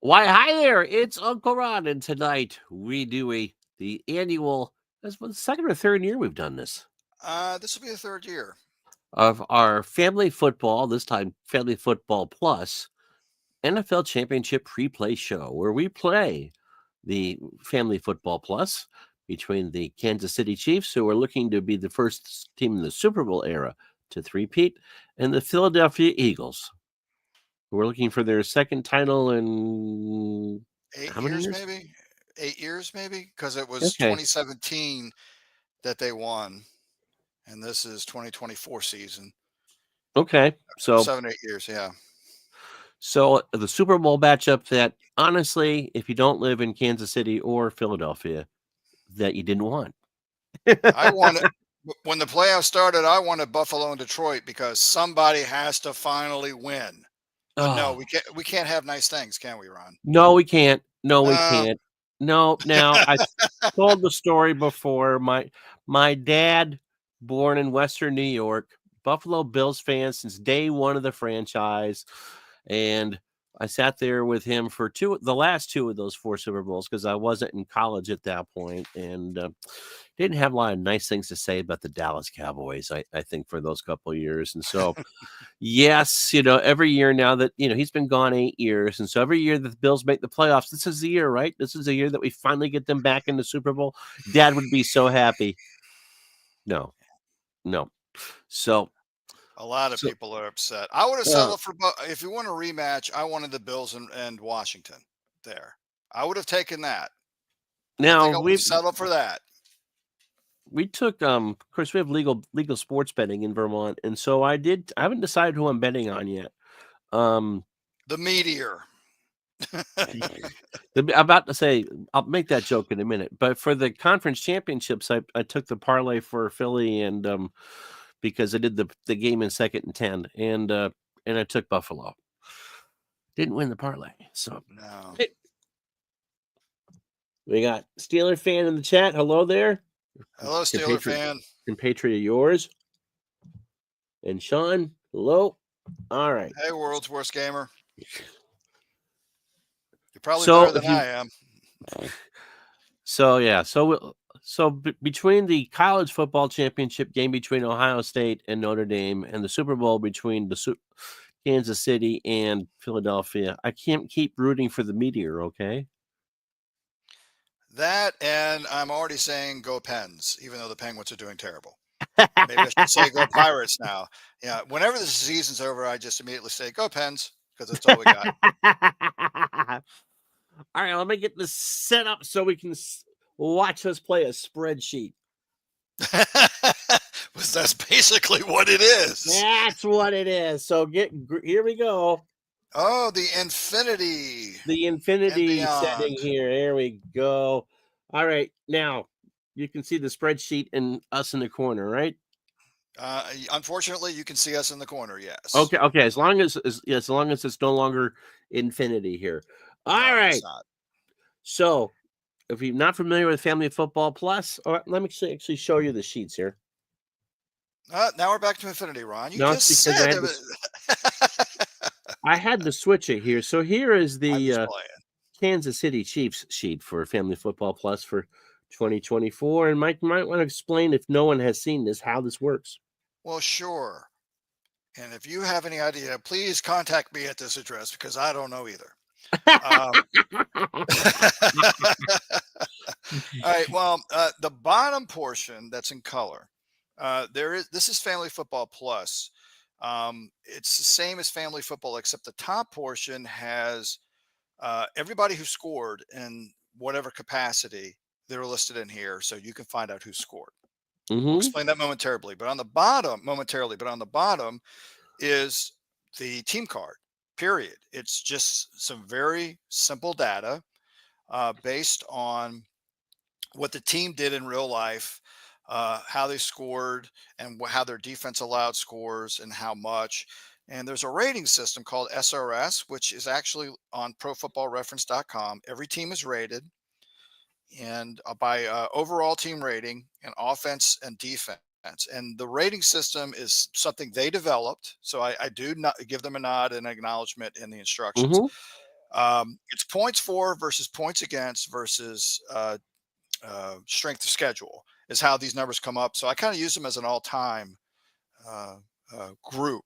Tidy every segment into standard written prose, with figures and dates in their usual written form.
Why, hi there. It's Uncle Ron, and tonight we do the annual. That's the second or third year we've done this This will be the third year. of our family football. This time, Family Football Plus NFL Championship Preplay show, where we play the Family Football Plus between the Kansas City Chiefs, who are looking to be the first team in the Super Bowl era to three-peat, and the Philadelphia Eagles, who are looking for their second title in Eight how many years, years? maybe? 8 years, maybe? Because it was Okay. 2017 that they won, and this is 2024 season. Okay. So 7, 8 years, yeah. the Super Bowl matchup that honestly, if you don't live in Kansas City or Philadelphia, that you didn't want. I wanted when the playoffs started, I wanted Buffalo and Detroit because somebody has to finally win. But no, Oh, we can't have nice things, can we, Ron? no, we can't. No, we No. can't. No, now I've told the story before. My dad, born in Western New York, Buffalo Bills fan since day one of the franchise. And I sat there with him for the last two of those four Super Bowls because I wasn't in college at that point, and didn't have a lot of nice things to say about the Dallas Cowboys. I think for those couple of years, and so yes, every year now that he's been gone 8 years, and so every year that the Bills make the playoffs, this is the year, right? This is the year that we finally get them back in the Super Bowl. Dad would be so happy. No, no. So, A lot of so people are upset. I would have uh, settled for if you want a rematch, I wanted the Bills and Washington there. I would have taken that. I now think I would have settled for that. we took of course we have legal sports betting in Vermont, and so I haven't decided who I'm betting on yet. Um The Meteor. I'm about to say I'll make that joke in a minute, but for the conference championships, I took the parlay for Philly, and because I did the game in 2nd and 10, and I took Buffalo. Didn't win the parlay. So No. hey, we got Steeler fan in the chat. Hello there. Hello, Steeler Compatriot fan. compatriot of yours. And Sean, hello. All right. Hey, world's worst gamer. You're probably So better if than you I am. so yeah, between the college football championship game between Ohio State and Notre Dame, and the Super Bowl between Kansas City and Philadelphia, I can't keep rooting for the Meteor, okay? That, and I'm already saying go Pens, even though the Penguins are doing terrible. Maybe I should say go Pirates now. Yeah, whenever the season's over, I just immediately say go Pens because that's all we got. All right, let me get this set up so we can watch us play a spreadsheet. Because that's basically what it is. That's what it is. So here we go. Oh, the infinity The and infinity setting beyond. here. There we go. All right, now you can see the spreadsheet and us in the corner, right? Unfortunately, you can see us in the corner. Yes. Okay, okay. As long as it's no longer infinity here. All No, it's right. not. So if you're not familiar with Family Football Plus, all right, let me actually show you the sheets here. Now we're back to infinity, Ron. You No, it's just because said it was. I had to switch it here. So here is I'm the just playing. Kansas City Chiefs sheet for Family Football Plus for 2024. And Mike might want to explain, if no one has seen this, how this works. Well, sure. And if you have any idea, please contact me at this address because I don't know either. Um, all right. Well, the bottom portion that's in color, there is. This is Family Football Plus. It's the same as Family Football, except the top portion has everybody who scored in whatever capacity they're listed in here, so you can find out who scored. We'll Hmm. explain that momentarily. But on the bottom is the team card. Period. It's just some very simple data based on what the team did in real life, how they scored, and how their defense allowed scores and how much. And there's a rating system called SRS, which is actually on ProFootballReference.com. Every team is rated and by overall team rating and offense and defense. And the rating system is something they developed. So I do not give them a nod and acknowledgement in the instructions. Hmm. It's points for versus points against versus strength of schedule is how these numbers come up. So I kind of use them as an all-time group.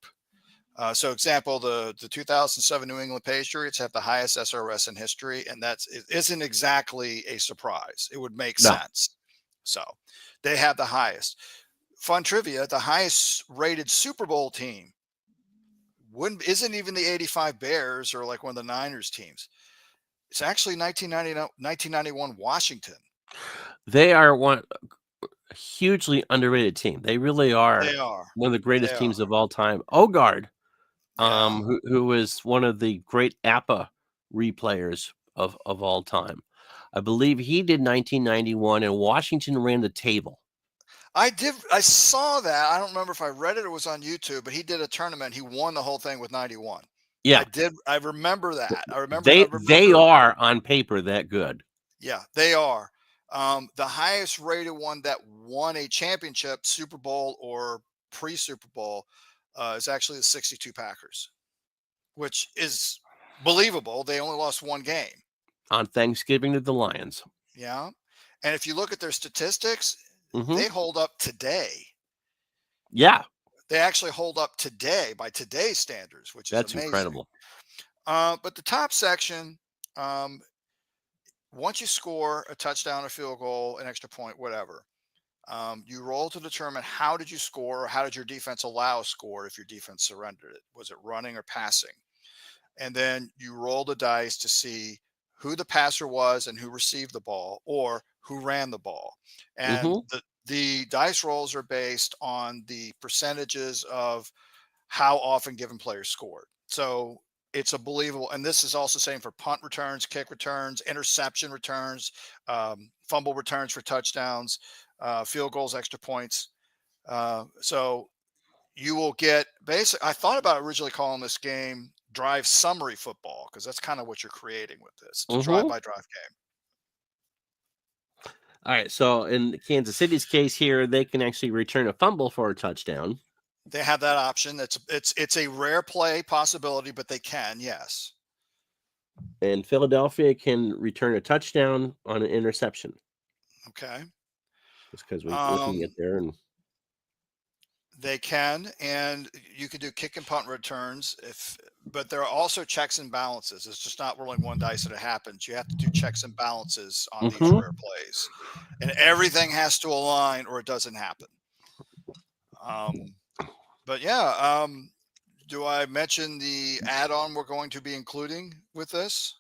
So, example, the 2007 New England Patriots have the highest SRS in history, and it isn't exactly a surprise. It would make No. sense. So, they have the highest. Fun trivia: the highest rated Super Bowl team isn't even the '85 Bears or like one of the Niners teams. It's actually 1991 Washington. They are a hugely underrated team. They really are They are. one of the greatest They are. teams of all time. Ogard, Yeah. who was one of the great APA replayers of all time. I believe he did 1991, and Washington ran the table. I saw that. I don't remember if I read it or was on YouTube, but he did a tournament. He won the whole thing with 91. Yeah, I remember that. I they remember. are on paper that good. Yeah, they are. The highest rated one that won a championship, Super Bowl or pre-Super Bowl, is actually the 62 Packers, which is believable. They only lost one game. On Thanksgiving to the Lions. Yeah. And if you look at their statistics, Mm-hmm. they hold up today. Yeah. They actually hold up today by today's standards, which is That's amazing. incredible. But the top section, once you score a touchdown, a field goal, an extra point, whatever, you roll to determine how did you score or how did your defense allow a score if your defense surrendered it. Was it running or passing? And then you roll the dice to see who the passer was and who received the ball or who ran the ball. And Mm-hmm. the dice rolls are based on the percentages of how often given players scored. So it's a believable, and this is also same for punt returns, kick returns, interception returns, fumble returns for touchdowns, field goals, extra points. So you will get basically. I thought about originally calling this game drive summary football because that's kind of what you're creating with this. It's a drive by drive game. All right. So in Kansas City's case here, they can actually return a fumble for a touchdown. They have that option. It's a rare play possibility, but they can, yes. And Philadelphia can return a touchdown on an interception. Okay. Just because we're looking at there, and they can, and you can do kick and punt returns but there are also checks and balances. It's just not rolling one dice that it happens. You have to do checks and balances on these rare plays, and everything has to align or it doesn't happen. But yeah, do I mention the add-on we're going to be including with this?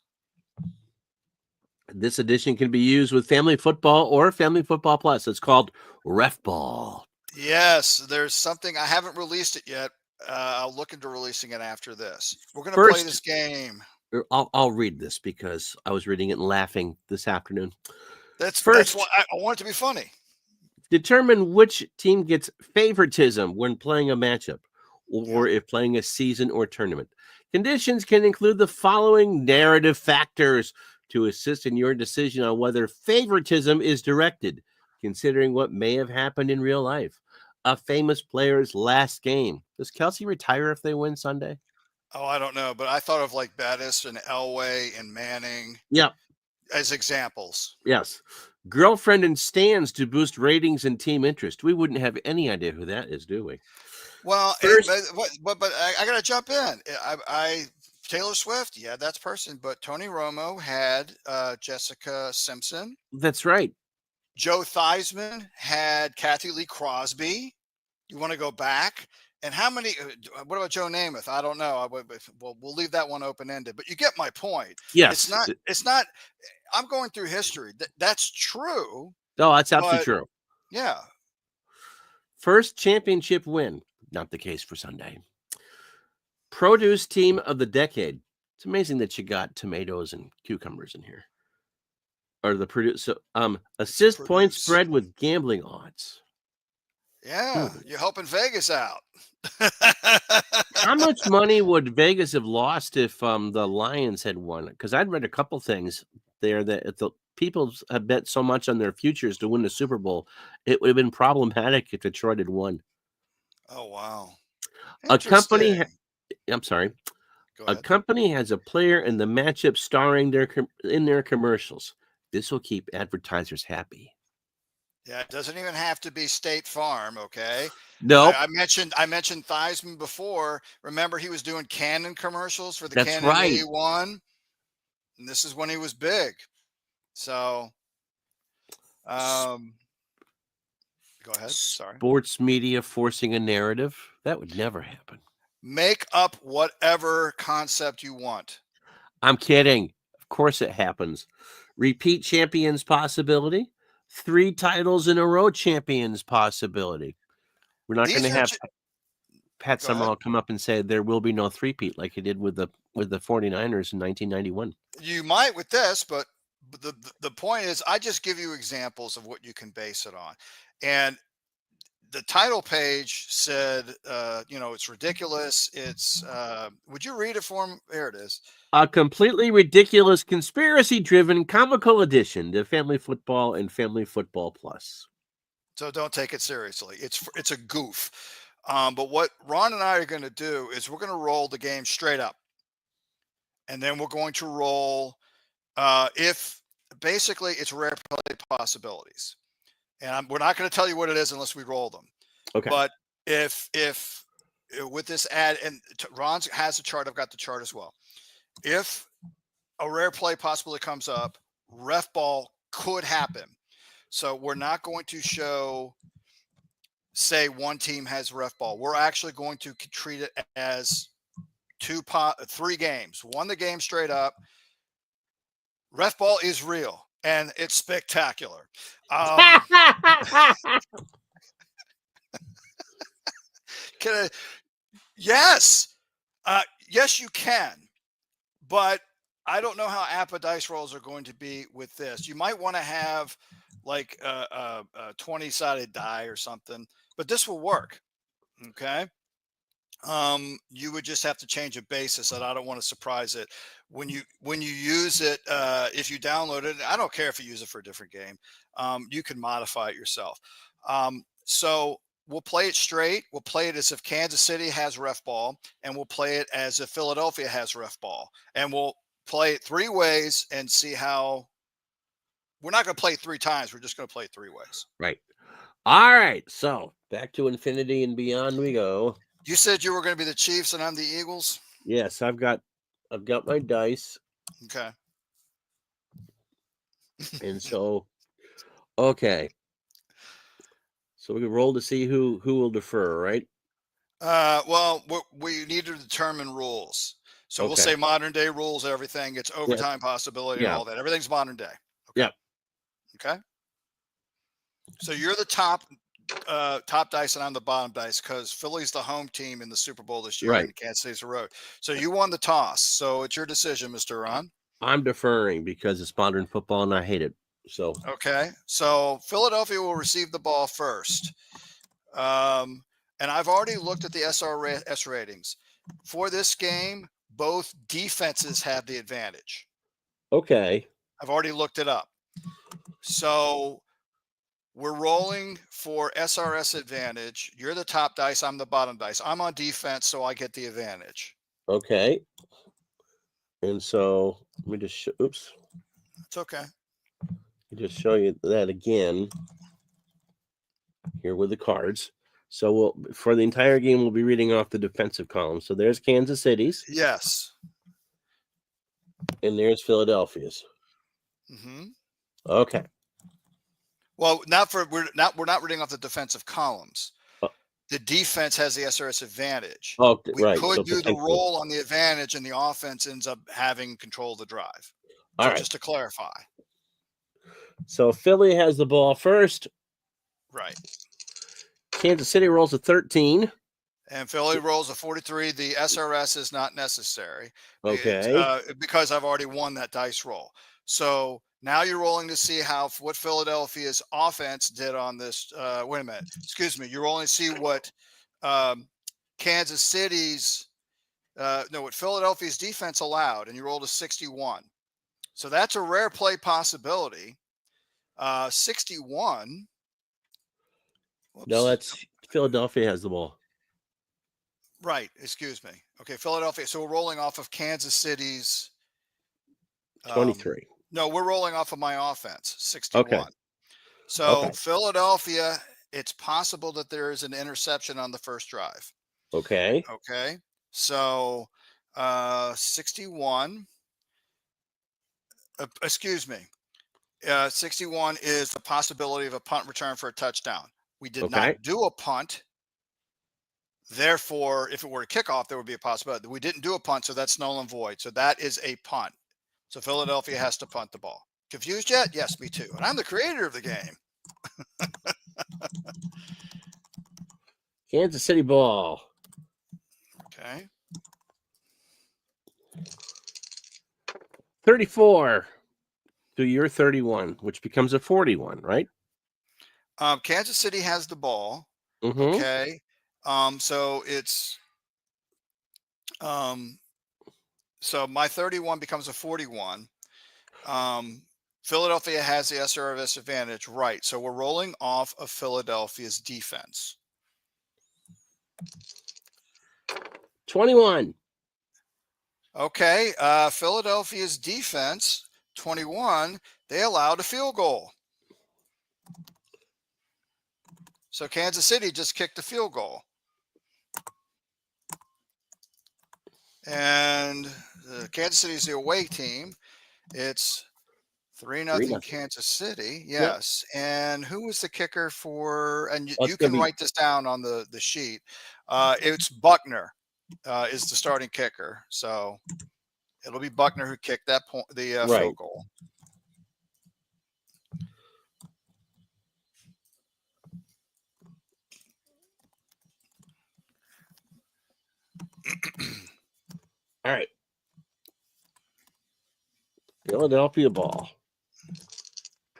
This edition can be used with Family Football or Family Football Plus. It's called Ref Ball. Yes, there's something. I haven't released it yet. I'll look into releasing it after this. We're going to play this game. I'll read this because I was reading it and laughing this afternoon. That's why I want it to be funny. Determine which team gets favoritism when playing a matchup or if playing a season or tournament. Conditions can include the following narrative factors to assist in your decision on whether favoritism is directed, considering what may have happened in real life. A famous player's last game. Does Kelsey retire if they win Sunday? Oh, I don't know, but I thought of like Bettis and Elway and Manning. Yep. As examples. Yes. Girlfriend and stands to boost ratings and team interest. We wouldn't have any idea who that is, do we? Well, but I got to jump in. Taylor Swift, yeah, that's person. But Tony Romo had Jessica Simpson. That's right. Joe Theismann had Kathy Lee Crosby. You want to go back? And how many? What about Joe Namath? I don't know. We'll leave that one open ended. But you get my point. Yes, it's not. I'm going through history. That's true. Oh, that's absolutely true. Yeah. First championship win. Not the case for Sunday. Produce team of the decade. It's amazing that you got tomatoes and cucumbers in here. Or the produce. Assist point spread with gambling odds. Yeah, you're helping Vegas out. How much money would Vegas have lost if the Lions had won? Because I'd read a couple things there that if the people have bet so much on their futures to win the Super Bowl, it would have been problematic if Detroit had won. Oh, wow. A company. I'm sorry. Go A ahead. company has a player in the matchup starring in their commercials. This will keep advertisers happy. Yeah, it doesn't even have to be State Farm, okay? Nope, I mentioned Theismann before. Remember, he was doing Canon commercials for the that's Canon right. A1, and this is when he was big. So, um, go ahead. Sorry. Sports media forcing a narrative. That would never happen. Make up whatever concept you want. I'm kidding. Of course it happens. Repeat champions possibility. 3 titles in a row champions possibility. We're not going to These are. have Pat Go ahead. Summerall come up and say there will be no three-peat like he did with the 49ers in 1991. You might with this, but the point is, I just give you examples of what you can base it on, and the title page said, it's ridiculous. It's, would you read it for me? Here it is. A completely ridiculous conspiracy-driven comical addition to Family Football and Family Football Plus. So don't take it seriously. It's a goof. But what Ron and I are going to do is we're going to roll the game straight up. And then we're going to roll, if basically it's rare play possibilities. And we're not going to tell you what it is unless we roll them. Okay. But if with this ad, and Ron has a chart, I've got the chart as well. If a rare play possibility comes up, ref ball could happen. So we're not going to show, say, one team has ref ball. We're actually going to treat it as 3 games. Won the game straight up. Ref ball is real and it's spectacular. Yes. Yes, you can. But I don't know how APA dice rolls are going to be with this. You might want to have like a 20-sided die or something, but this will work. Okay. You would just have to change a basis, and I don't want to surprise it when you use it. If you download it, I don't care if you use it for a different game. You can modify it yourself. So we'll play it straight. We'll play it as if Kansas City has ref ball, and we'll play it as if Philadelphia has ref ball, and we'll play it 3 ways and see how. We're not going to play 3 times. We're just going to play 3 ways. Right. All right. So back to infinity and beyond we go. You said you were going to be the Chiefs and I'm the Eagles. Yes, I've got my dice. Okay. And so, okay. So we can roll to see who will defer, right? Well, we need to determine rules. So we'll say modern day rules, everything. It's overtime possibility and all that. Everything's modern day. Okay. Yeah. Okay. So you're the top dice and I'm the bottom dice because Philly's the home team in the Super Bowl this year and Kansas City's the road. So you won the toss. So it's your decision, Mr. Ron. I'm deferring because it's modern football and I hate it. So okay. So Philadelphia will receive the ball first. And I've already looked at the SRS ratings. For this game, both defenses have the advantage. Okay. I've already looked it up. So we're rolling for SRS advantage. You're the top dice. I'm the bottom dice. I'm on defense, so I get the advantage. Okay. And so let me just oops. It's okay. Just show you that again here with the cards. So for the entire game, we'll be reading off the defensive column. So there's Kansas City's. Yes. And there's Philadelphia's. Mm-hmm. Okay. Well, we're not reading off the defensive columns. The defense has the SRS advantage. Oh, we right. could do the roll on the advantage, and the offense ends up having control of the drive. All right. Just to clarify. So Philly has the ball first. Right. Kansas City rolls a 13. And Philly rolls a 43. The SRS is not necessary. Okay. Because I've already won that dice roll. So now you're rolling to see what Philadelphia's offense did on this. Wait a minute. Excuse me. You're rolling to see what Kansas City's what Philadelphia's defense allowed, and you rolled a 61. So that's a rare play possibility. 61. Whoops. No, that's Philadelphia has the ball. Right. Excuse me. Okay. Philadelphia. So we're rolling off of Kansas City's. 23. No, we're rolling off of my offense, Okay. 61. So Okay. Philadelphia, it's possible that there is an interception on the first drive. Okay. Okay. So 61, excuse me. 61 is the possibility of a punt return for a touchdown. We did Okay. not do a punt. Therefore, if it were a kickoff, there would be a possibility. We didn't do a punt, so that's null and void. So that is a punt. So Philadelphia has to punt the ball. Confused yet? Yes, me too. And I'm the creator of the game. Kansas City ball. Okay. 34 to your 31, which becomes a 41, right? Kansas City has the ball. Mm-hmm. Okay. So it's um, so my 31 becomes a 41. Philadelphia has the SRS advantage, right? So we're rolling off of Philadelphia's defense. 21. Okay. Philadelphia's defense, 21, they allowed a field goal. So Kansas City just kicked a field goal. And Kansas City is the away team. It's 3-0 Kansas City. Yes. Yep. And who was the kicker for? And you can write this down on the sheet. It's Buckner is the starting kicker. So it'll be Buckner who kicked that point, the field goal. All right. Philadelphia ball.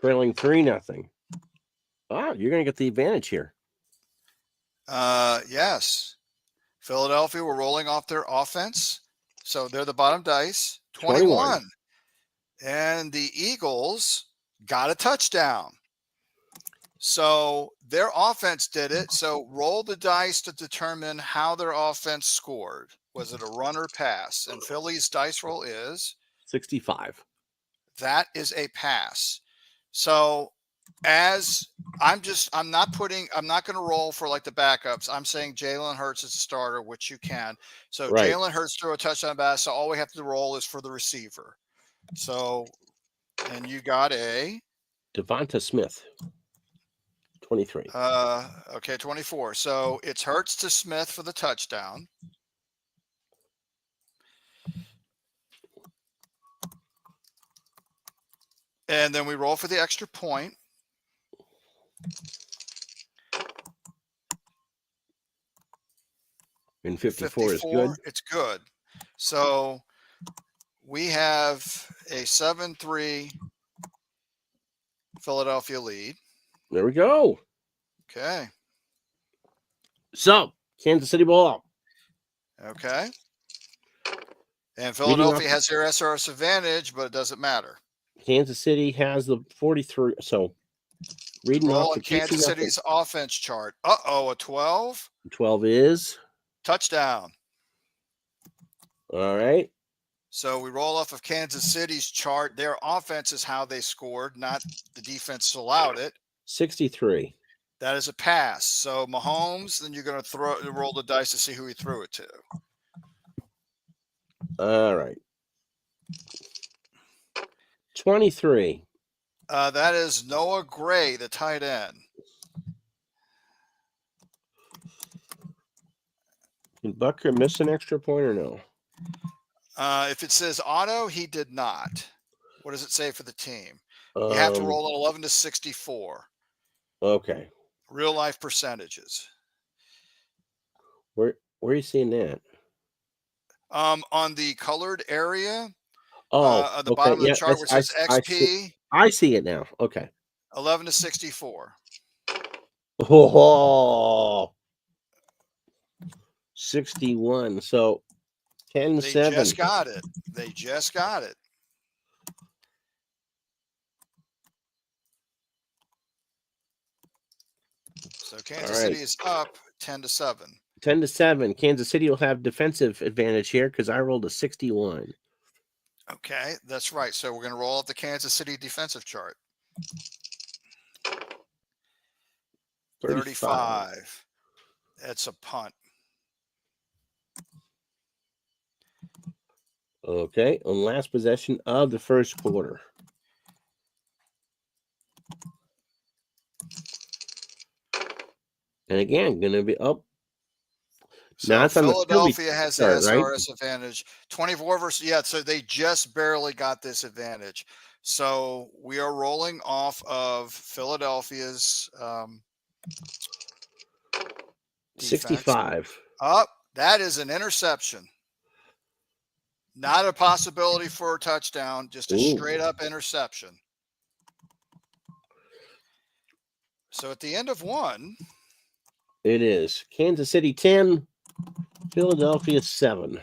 Trailing 3-0. Wow, you're going to get the advantage here. Yes. Philadelphia were rolling off their offense. So they're the bottom dice. 21. And the Eagles got a touchdown. So their offense did it. So roll the dice to determine how their offense scored. Was it a run or pass? And Philly's dice roll is 65. That is a pass. So as I'm not going to roll for like the backups. I'm saying Jalen Hurts is a starter, which you can. So Jalen Hurts threw a touchdown pass. So all we have to roll is for the receiver. So, and you got a Devonta Smith. 23. Okay, 24. So it's Hurts to Smith for the touchdown. And then we roll for the extra point. And 54 is good. It's good. So we have a 7-3 Philadelphia lead. There we go. Okay. So, Kansas City ball. Okay. And Philadelphia has their SRS advantage, but it doesn't matter. Kansas City has the 43. So, reading off the Kansas City's offense chart. Uh-oh, a 12. 12 is touchdown. All right. So we roll off of Kansas City's chart. Their offense is how they scored, not the defense allowed it. 63. That is a pass. So Mahomes, then you're going to roll the dice to see who he threw it to. All right. 23. That is Noah Gray, the tight end. Did Bucker miss an extra point or no? If it says auto, he did not. What does it say for the team? You have to roll an 11 to 64. Okay. Real life percentages. Where are you seeing that? On the colored area. At the okay. bottom of the chart, which says XP. I see it now. Okay. 11 to 64. Oh, 61. So 10-7. They just got it. They just got it. So Kansas City is up 10-7. 10-7. Kansas City will have defensive advantage here because I rolled a 61. Okay, that's right. So we're going to roll up the Kansas City defensive chart. 35. That's a punt. Okay, on last possession of the first quarter. And again, going to be up. So now it's on the Philly Philadelphia has the chart, right? SRS advantage. 24 versus, yeah, so they just barely got this advantage. So we are rolling off of Philadelphia's defense. 65. Up, that is an interception. Not a possibility for a touchdown, just a straight up interception. So at the end of one, it is Kansas City 10, Philadelphia 7.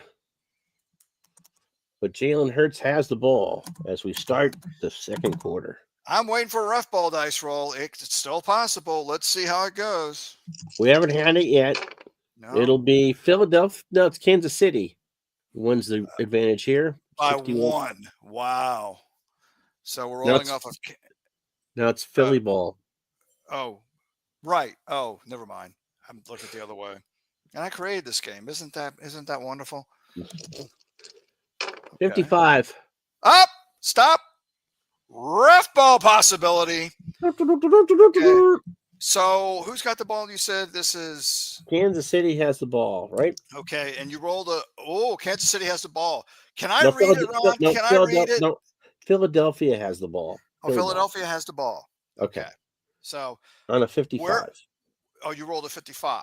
But Jalen Hurts has the ball as we start the second quarter. I'm waiting for a rough ball dice roll. It's still possible. Let's see how it goes. We haven't had it yet. No. It'll be Philadelphia. No, it's Kansas City wins the advantage here. By 61. 1. Wow. So we're rolling off of. Now it's Philly ball. Oh, right. Oh, never mind. I'm looking the other way. And I created this game. Isn't that wonderful? 55. Up. Stop. Ref ball possibility. Okay. So who's got the ball? You said this is Kansas City has the ball, right? Okay, and you rolled Kansas City has the ball. Can I read it, Ron? Can I read it? No, Philadelphia has the ball. Philadelphia has the ball. Okay. So on a 55. You rolled a 55.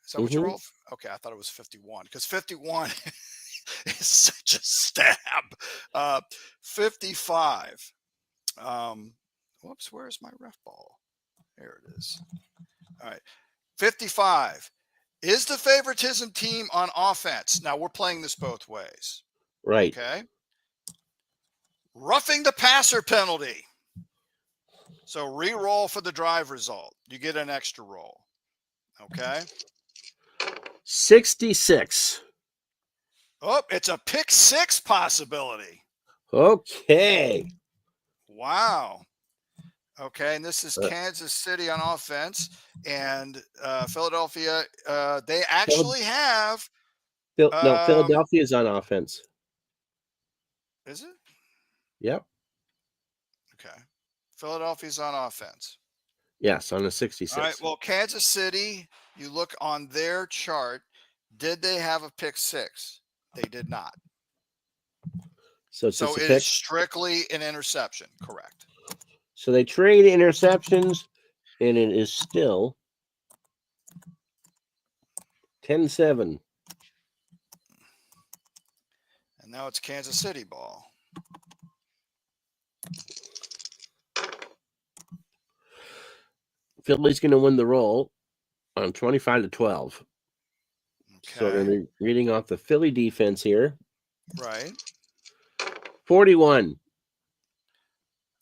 Is that what you rolled? Okay, I thought it was 51 because 51 is such a stab. 55. Whoops, where's my ref ball? There it is. All right. 55. Is the favoritism team on offense? Now we're playing this both ways. Right. Okay. Roughing the passer penalty. So re-roll for the drive result. You get an extra roll. Okay. 66. Oh, it's a pick 6 possibility. Okay. Wow. Okay, and this is Kansas City on offense, and Philadelphia. They actually have. No, Philadelphia is on offense. Is it? Yep. Okay. Philadelphia's on offense. Yes, on a 66. All right. Well, Kansas City. You look on their chart. Did they have a pick 6? They did not. So it is strictly an interception. Correct. So they trade interceptions, and it is still 10-7. And now it's Kansas City ball. Philly's going to win the roll on 25-12. Okay. So we're going to be reading off the Philly defense here. Right. 41.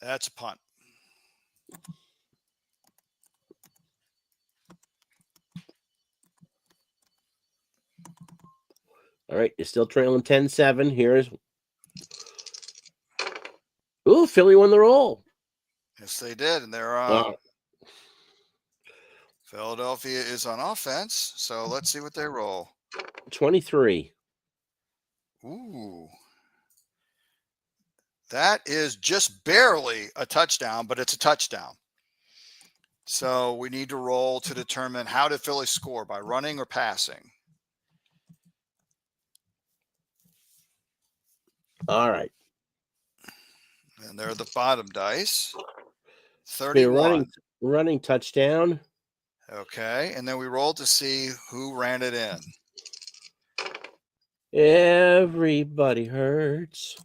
That's a punt. All right, you're still trailing 10-7. Here's Philly won the roll. Yes, they did, and they're Philadelphia is on offense, so let's see what they roll. 23. Ooh. That is just barely a touchdown, but it's a touchdown. So we need to roll to determine how did Philly score, by running or passing. All right. And they're the bottom dice. 31. Running touchdown. Okay. And then we roll to see who ran it in. Everybody hurts.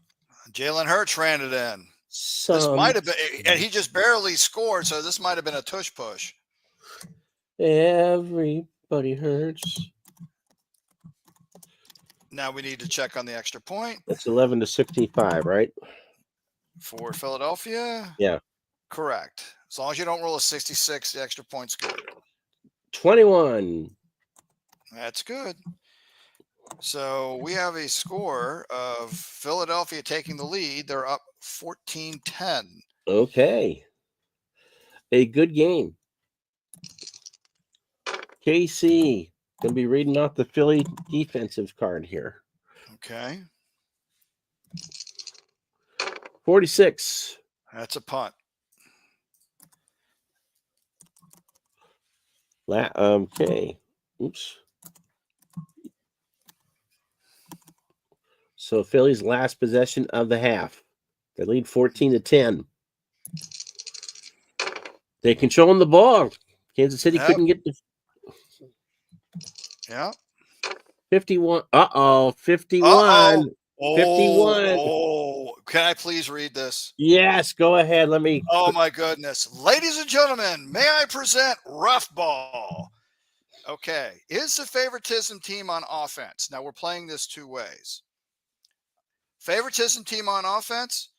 Jalen Hurts ran it in. This might have been, and he just barely scored, so this might have been a tush push. Everybody hurts. Now we need to check on the extra point. It's 11-65, right? For Philadelphia? Yeah. Correct. As long as you don't roll a 66, the extra point's good. 21. That's good. So we have a score of Philadelphia taking the lead. They're up 14-10. Okay. A good game. KC gonna be reading off the Philly defensive card here. Okay. 46. That's a punt. Okay. Oops. So Philly's last possession of the half. They lead 14-10. They controlling the ball. Kansas City Yep. couldn't get the Yeah. 51. Uh-oh. 51. Uh-oh. 51. Oh, can I please read this? Yes, go ahead. Let me. Oh my goodness. Ladies and gentlemen, may I present Rough Ball? Okay. Is the favoritism team on offense? Now we're playing this two ways. Favoritism team on offense,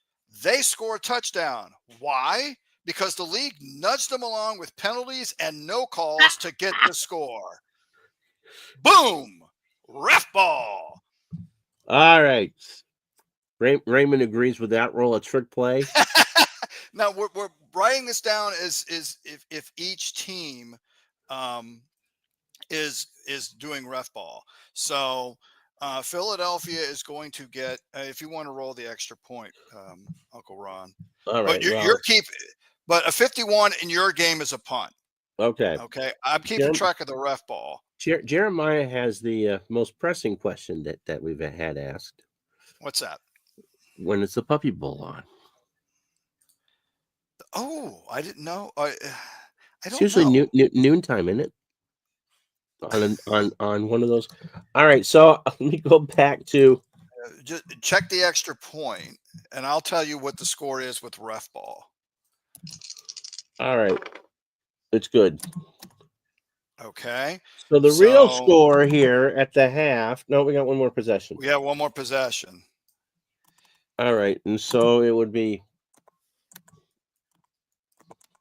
they score a touchdown. Why? Because the league nudged them along with penalties and no calls to get the score. Boom! Ref ball. All right. Raymond agrees with that. Roll a trick play. Now we're writing this down as if each team is doing ref ball. So Philadelphia is going to get if you want to roll the extra point, Uncle Ron. All But right. you're keep. But a 51 in your game is a punt. Okay. Okay, I'm keeping track of the ref ball. Jeremiah has the most pressing question that we've had asked. What's that? When is the Puppy Bowl on? Oh, I didn't know. I It's don't usually know. noontime, isn't it? On one of those. All right, so let me go back to Just check the extra point, and I'll tell you what the score is with ref ball. all right. It's good. Okay. So the real score here at the half. No, we got one more possession. We have one more possession. All right, and so it would be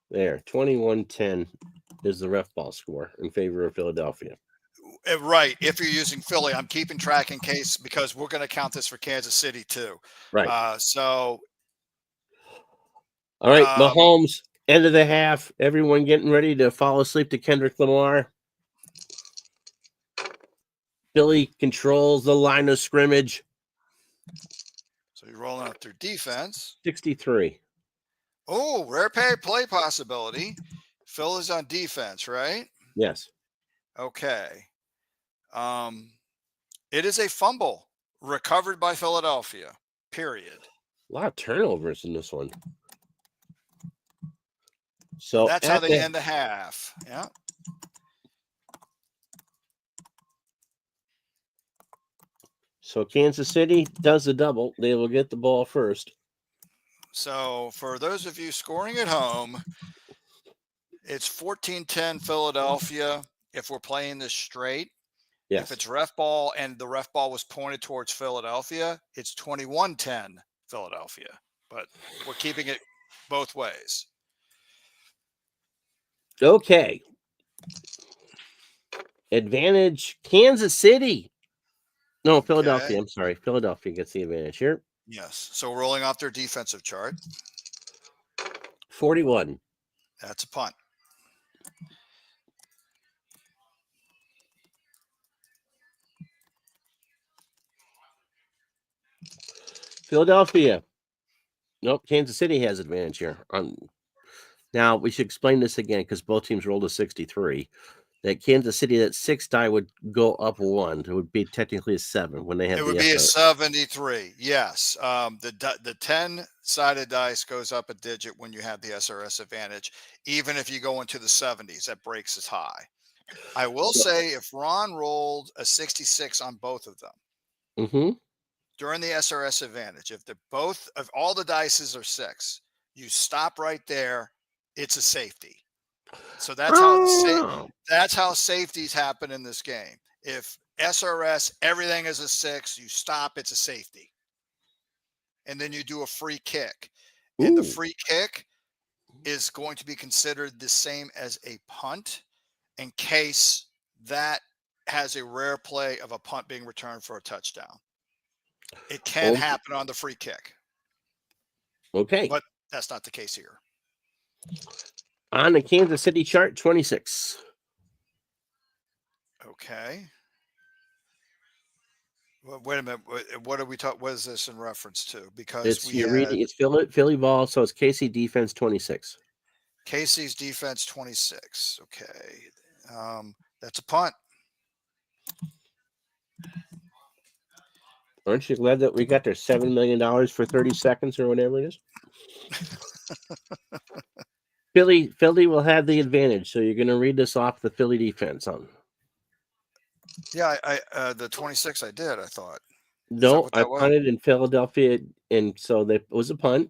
there. 21-10 is the ref ball score in favor of Philadelphia. Right. If you're using Philly, I'm keeping track in case because we're going to count this for Kansas City too. Right. So. All right, Mahomes, end of the half. Everyone getting ready to fall asleep to Kendrick Lamar. Philly controls the line of scrimmage. So you're rolling up their defense. 63. Oh, rare play possibility. Phil is on defense, right? Yes. Okay. It is a fumble recovered by Philadelphia. Period. A lot of turnovers in this one. So that's how they end the half. Yeah. So Kansas City does the double. They will get the ball first. So for those of you scoring at home, it's 14-10 Philadelphia if we're playing this straight. Yes. If it's ref ball and the ref ball was pointed towards Philadelphia, it's 21-10 Philadelphia. But we're keeping it both ways. Okay. Advantage Kansas City. No, Philadelphia. I'm sorry. Philadelphia gets the advantage here. Yes. So rolling off their defensive chart. 41. That's a punt. Philadelphia. Nope, Kansas City has advantage here. Now, we should explain this again because both teams rolled a 63. That Kansas City, that 6 die would go up 1. It would be technically a 7 when they have it would be a 73. Yes. The 10-sided dice goes up a digit when you have the SRS advantage. Even if you go into the 70s, that breaks as high. I will say if Ron rolled a 66 on both of them during the SRS advantage, if all the dices are 6, you stop right there. It's a safety. So that's how safeties happen in this game. If SRS, everything is a 6, you stop, it's a safety. And then you do a free kick. And the free kick is going to be considered the same as a punt in case that has a rare play of a punt being returned for a touchdown. It can Oh, happen on the free kick, okay. but that's not the case here. On the Kansas City chart, 26. Okay. Well, wait a minute. What are we talking? What is this in reference to? Because we You're had reading, it's Philly ball, so it's KC defense 26. Casey's defense 26. Okay. That's a punt. Aren't you glad that we got their $7 million for 30 seconds or whatever it is? Philly will have the advantage, so you're going to read this off the Philly defense on. Yeah, I the 26 I did, I thought. Is that No, what I that was? punted in Philadelphia, and so it was a punt.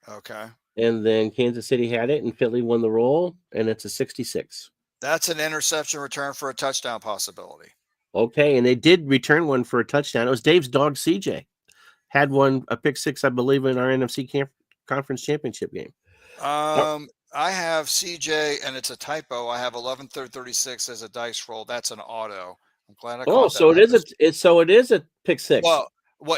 Okay. And then Kansas City had it, and Philly won the roll, and it's a 66. That's an interception return for a touchdown possibility. Okay, and they did return one for a touchdown. It was Dave's dog, CJ. Had one, a pick six, I believe, in our NFC conference championship game. I have CJ, and it's a typo. I have 11/36 as a dice roll. That's an auto. I'm glad I caught that. So it is a pick six. Well,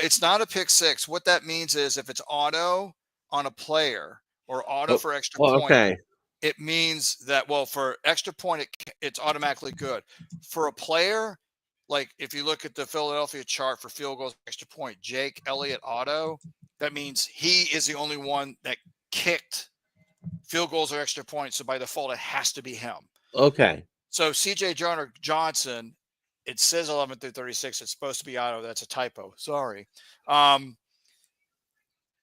it's not a pick six. What that means is if it's auto on a player or auto for extra point, okay. it means that, well, for extra point, it's automatically good. For a player, like if you look at the Philadelphia chart for field goals, extra point, Jake Elliott auto, that means he is the only one that kicked field goals or extra points. So by default, it has to be him. Okay. So CJ Johnson, it says 11/36. It's supposed to be auto. That's a typo. Sorry.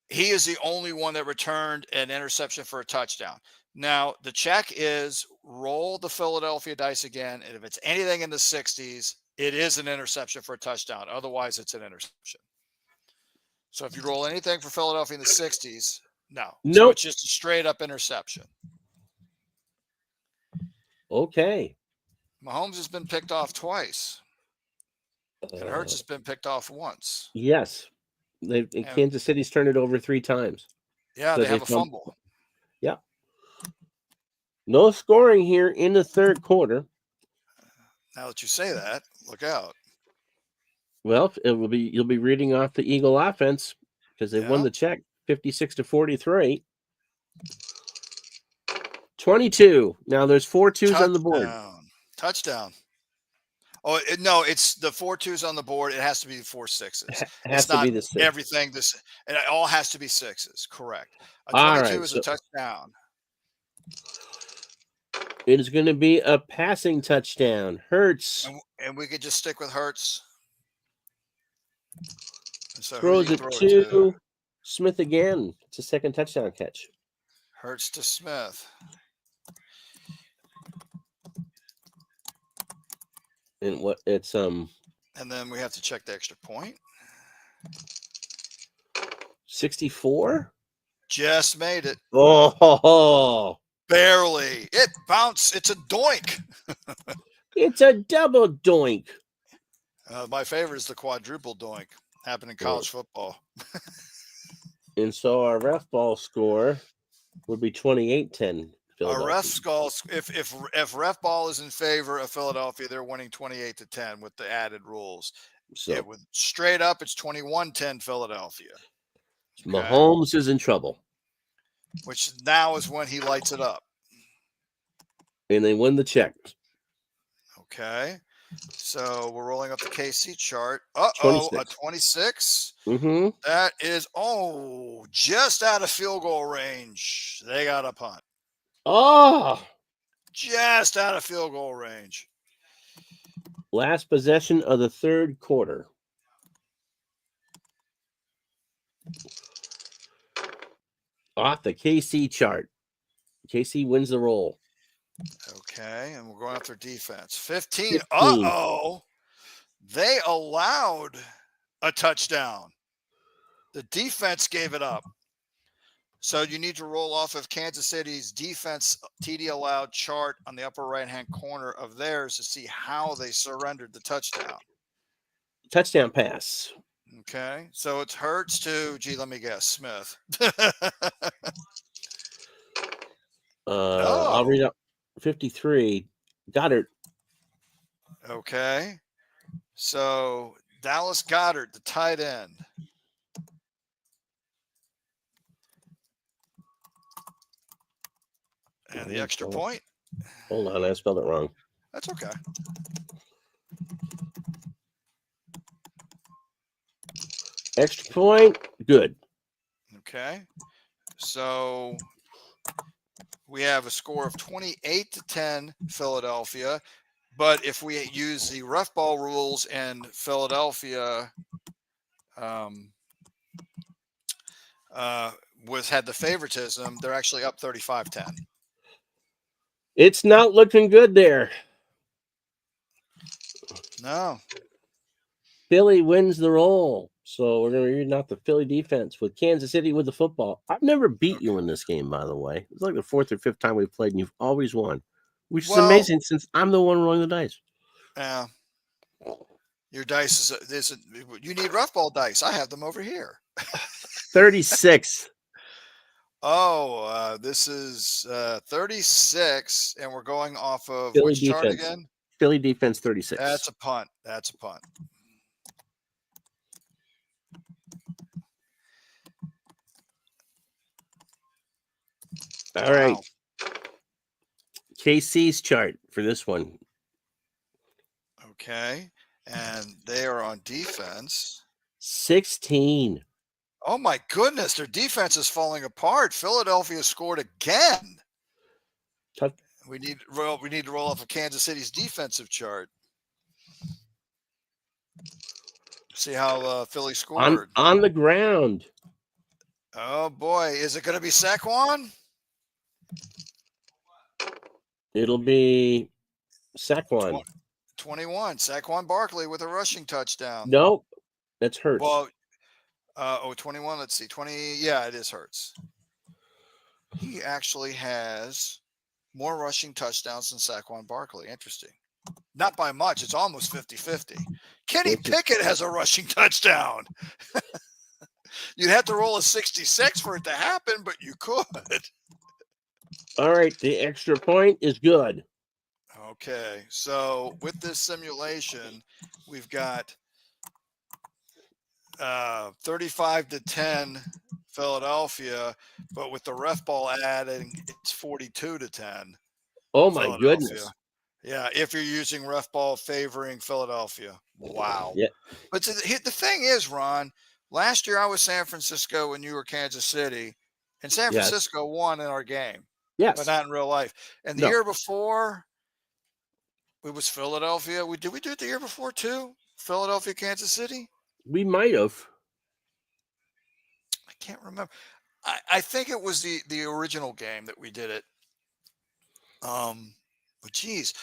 He is the only one that returned an interception for a touchdown. Now, the check is roll the Philadelphia dice again. And if it's anything in the 60s, it is an interception for a touchdown. Otherwise, it's an interception. So if you roll anything for Philadelphia in the 60s, no. So it's just a straight up interception. Okay. Mahomes has been picked off twice. And Hurts has been picked off once. Yes. Kansas City's turned it over 3 times. Yeah, they have a fumble. Yeah. No scoring here in the third quarter. Now that you say that, look out. Well, you'll be reading off the Eagle offense because they won the check 56-43. 22. Now there's 4 twos on the board. Touchdown. Oh, no, it's the 4 twos on the board. It has to be 4 sixes. It's not the six. Everything. It all has to be sixes. Correct. A 22 is a touchdown. It is going to be a passing touchdown. Hurts. And we could just stick with Hurts. So throws it to Smith again. It's a second touchdown catch. Hurts to Smith. And what it's And then we have to check the extra point. 64? Just made it. Oh, barely. It bounced. It's a doink. It's a double doink. My favorite is the quadruple doink. Happened in college football. And so our ref ball score would be 28-10. Our ref score, if ref ball is in favor of Philadelphia, they're winning 28-10 with the added rules. So straight up, it's 21-10 Philadelphia. Okay. Mahomes is in trouble. Which now is when he lights it up. And they win the check. Okay. So we're rolling up the KC chart. Uh-oh, 26. A 26. Mm-hmm. That is, just out of field goal range. They got a punt. Oh. Just out of field goal range. Last possession of the third quarter. Off the KC chart. KC wins the roll. Okay, and we're going after defense. 15. Uh-oh. They allowed a touchdown. The defense gave it up. So you need to roll off of Kansas City's defense TD allowed chart on the upper right-hand corner of theirs to see how they surrendered the touchdown. Touchdown pass. Okay, so it's Hurts to, let me guess, Smith. I'll read up 53. Goddard. Okay. So Dallas Goedert, the tight end. And the extra point. Hold on, I spelled it wrong. That's okay. Extra point, good. Okay. So we have a score of 28-10 Philadelphia. But if we use the ref ball rules and Philadelphia had the favoritism, they're actually up 35-10. It's not looking good there. No. Philly wins the roll. So we're going to be reading out the Philly defense with Kansas City with the football. I've never beat you in this game, by the way. It's like the 4th or 5th time we've played, and you've always won, which is amazing since I'm the one rolling the dice. Yeah. Your dice is you need rough ball dice. I have them over here. 36. Oh, this is 36, and we're going off of Philly which chart defense. again? Philly defense 36. That's a punt. That's a punt. All right. KC's chart for this one. Okay. And they are on defense. 16. Oh, my goodness. Their defense is falling apart. Philadelphia scored again. Tough. We need to roll off of Kansas City's defensive chart. See how Philly scored. On the ground. Oh, boy. Is it going to be Saquon? It'll be Saquon. 21. Saquon Barkley with a rushing touchdown. Nope. That's Hurts. Well, 21. Let's see. 20. Yeah, it is Hurts. He actually has more rushing touchdowns than Saquon Barkley. Interesting. Not by much. It's almost 50-50. Kenny Pickett has a rushing touchdown. You'd have to roll a 66 for it to happen, but you could. All right. The extra point is good. Okay. So with this simulation, we've got 35-10 Philadelphia, but with the ref ball adding, it's 42-10. Oh my goodness. Yeah, if you're using ref ball favoring Philadelphia. Wow. Yeah. But the thing is, Ron, last year I was San Francisco and you were Kansas City, and San Francisco won in our game. Yes. But not in real life. And the year before, it was Philadelphia. Did we do it the year before too? Philadelphia, Kansas City? We might have. I can't remember. I think it was the original game that we did it. But geez,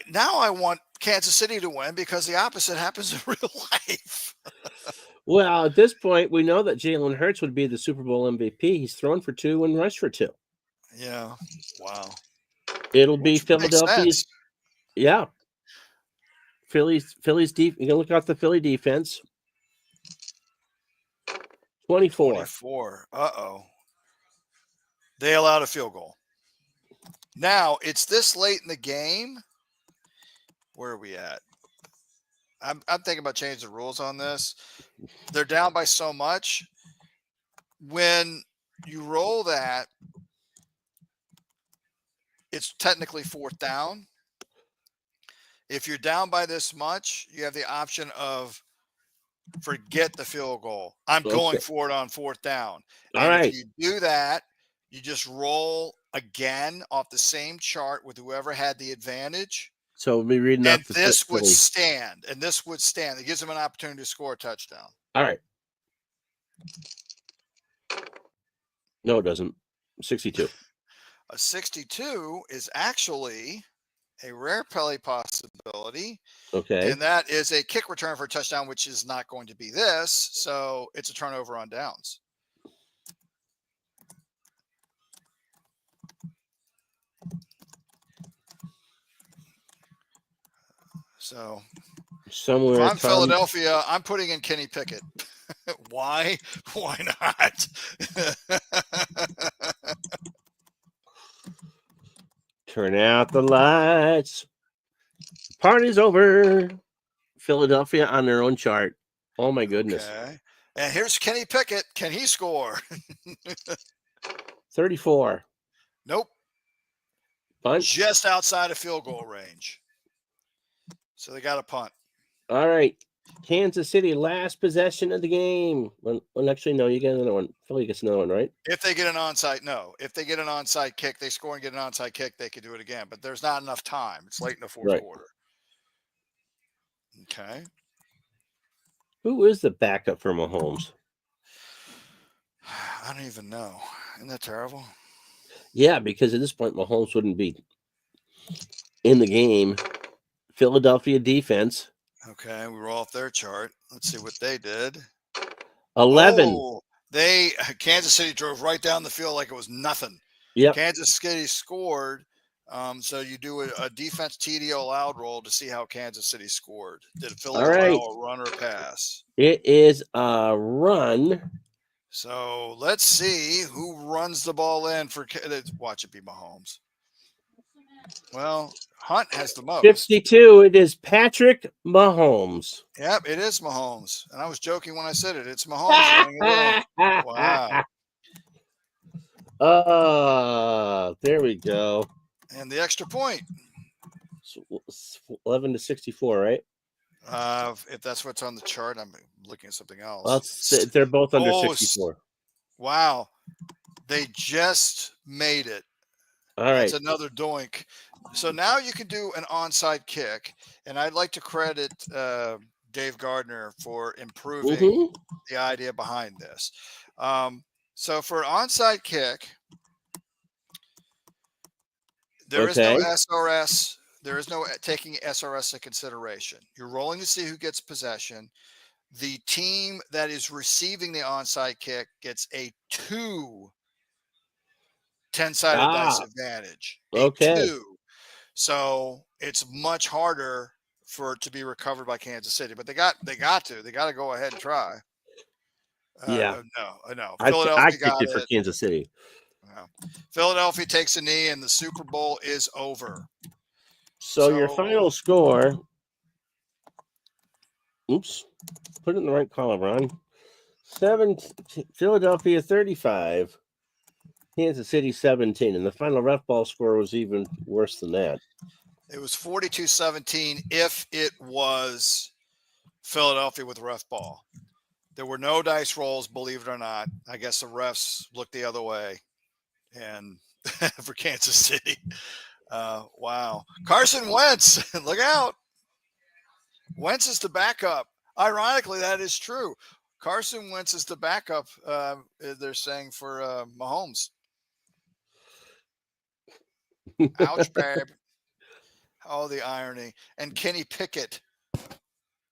now I want Kansas City to win because the opposite happens in real life. Well, at this point, we know that Jalen Hurts would be the Super Bowl MVP. He's thrown for 2 and rushed for 2. Yeah. Wow. It'll be Philadelphia's. Yeah. Philly's deep. You can look out the Philly defense. 24. Uh-oh. They allowed a field goal. Now, it's this late in the game. Where are we at? I'm thinking about changing the rules on this. They're down by so much. When you roll that, it's technically 4th down. If you're down by this much, you have the option of forget the field goal. I'm going for it on 4th down. And if you do that, you just roll again off the same chart with whoever had the advantage. So we'll be reading and this would stand. And this would stand. It gives them an opportunity to score a touchdown. All right. No, it doesn't. 62. A 62 is actually a rare play possibility. Okay. And that is a kick return for a touchdown, which is not going to be this. So it's a turnover on downs. So somewhere if I'm Philadelphia, I'm putting in Kenny Pickett. Why? Why not? Turn out the lights. Party's over. Philadelphia on their own chart. Oh my goodness. Okay. And here's Kenny Pickett. Can he score? 34. Nope. Punt. Just outside of field goal range. So they got a punt. All right. Kansas City, last possession of the game. Well, actually, no, you get another one. Philly gets another one, right? If they get an onside, no. If they get an onside kick, they score and get an onside kick, they could do it again. But there's not enough time. It's late in the fourth quarter. Okay. Who is the backup for Mahomes? I don't even know. Isn't that terrible? Yeah, because at this point, Mahomes wouldn't be in the game. Philadelphia defense. Okay, we were off their chart. Let's see what they did. 11. Oh, Kansas City drove right down the field like it was nothing. Yep. Kansas City scored. So you do a defense TD allowed roll to see how Kansas City scored. Did Philly allow a run or a pass? It is a run. So let's see who runs the ball in for. Watch it be Mahomes. Well, Hunt has the most. 52. It is Patrick Mahomes. Yep, it is Mahomes. And I was joking when I said it. It's Mahomes running it in. Wow. There we go. And the extra point. 11 to 64, right? If that's what's on the chart, I'm looking at something else. Well, they're both under 64. Wow. They just made it. All right. That's another doink. So now you can do an onside kick. And I'd like to credit Dave Gardner for improving the idea behind this. So for an onside kick, there is no SRS. There is no taking SRS into consideration. You're rolling to see who gets possession. The team that is receiving the onside kick gets a 10-sided dice advantage. Okay. 2. So it's much harder for it to be recovered by Kansas City. But they got to go ahead and try. No. I picked it for Kansas City. No. Philadelphia takes a knee, and the Super Bowl is over. So your final score. Oops. Put it in the right column, Ron. Philadelphia 35. Kansas City 17. And the final ref ball score was even worse than that. It was 42-17 if it was Philadelphia with ref ball. There were no dice rolls, believe it or not. I guess the refs looked the other way. And for Kansas City. Wow. Carson Wentz, look out. Wentz is the backup. Ironically, that is true. Carson Wentz is the backup, they're saying, for Mahomes. Ouch, babe. Oh, the irony. And Kenny Pickett.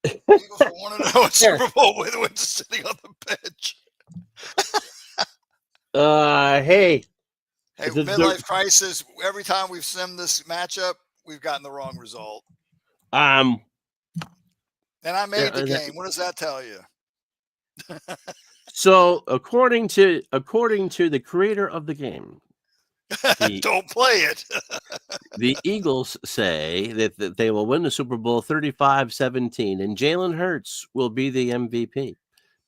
Eagles want to know a Super Bowl with Wentz sitting on the bench. Hey, midlife crisis. Every time we've simmed this matchup, we've gotten the wrong result. And I made the game. What does that tell you? So, according to the creator of the game, don't play it. The Eagles say that they will win the Super Bowl 35-17, and Jalen Hurts will be the MVP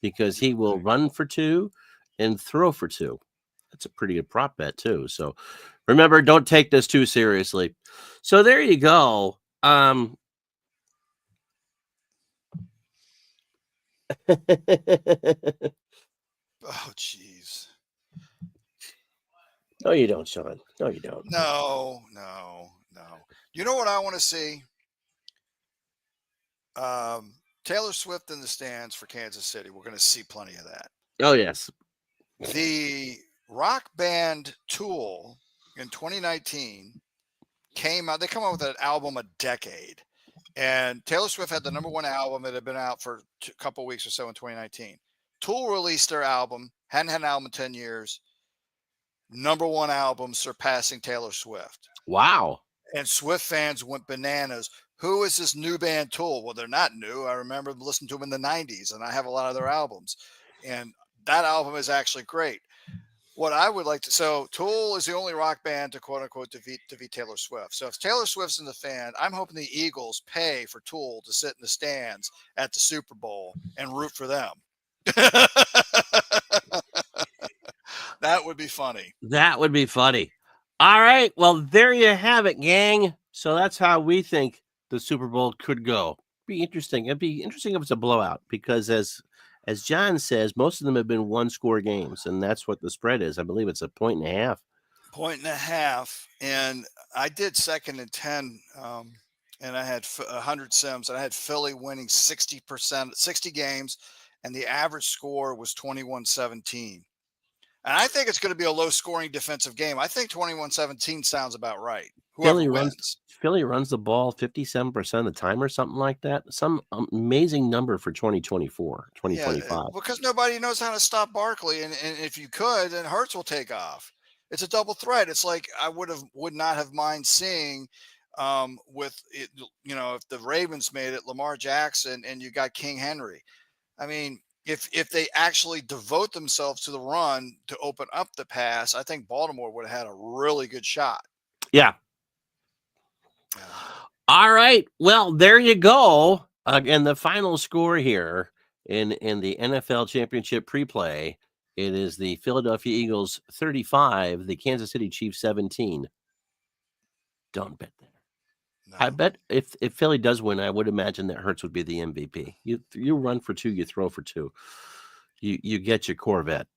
because he will run for 2 and throw for 2. That's a pretty good prop bet too. So remember, don't take this too seriously. So there you go. Oh, jeez. No, you don't, Sean. No, you don't. No. You know what I want to see? Taylor Swift in the stands for Kansas City. We're going to see plenty of that. Oh, yes. The rock band Tool in 2019 came out. They come out with an album a decade. And Taylor Swift had the #1 album that had been out for a couple weeks or so in 2019. Tool released their album, hadn't had an album in 10 years. #1 album surpassing Taylor Swift. Wow. And Swift fans went bananas. Who is this new band Tool? Well, they're not new. I remember listening to them in the 90s, and I have a lot of their albums. And that album is actually great. what I would like to, so Tool is the only rock band to quote unquote defeat Taylor Swift. So if Taylor Swift's in the fan, I'm hoping the Eagles pay for Tool to sit in the stands at the Super Bowl and root for them. That would be funny. That would be funny. All right. Well, there you have it, gang. So that's how we think the Super Bowl could go. Be interesting. It'd be interesting if it's a blowout because as John says, most of them have been one-score games, and that's what the spread is. I believe it's 1.5 points. 1.5. And I did 2nd and 10. And I had 100 sims, and I had Philly winning 60%, 60 games, and the average score was 21-17. And I think it's going to be a low scoring defensive game. I think 21-17 sounds about right. Whoever wins. Philly runs the ball 57% of the time or something like that. Some amazing number for 2024, 2025. Yeah, because nobody knows how to stop Barkley. And if you could, then Hurts will take off. It's a double threat. It's like I would not have mind seeing with it, if the Ravens made it, Lamar Jackson, and you got King Henry. I mean, if they actually devote themselves to the run to open up the pass, I think Baltimore would have had a really good shot. Yeah. All right. Well, there you go. Again, the final score here in the NFL Championship Preplay, it is the Philadelphia Eagles 35, the Kansas City Chiefs 17. Don't bet there. No. I bet if Philly does win, I would imagine that Hurts would be the MVP. You run for 2, you throw for 2. You get your Corvette.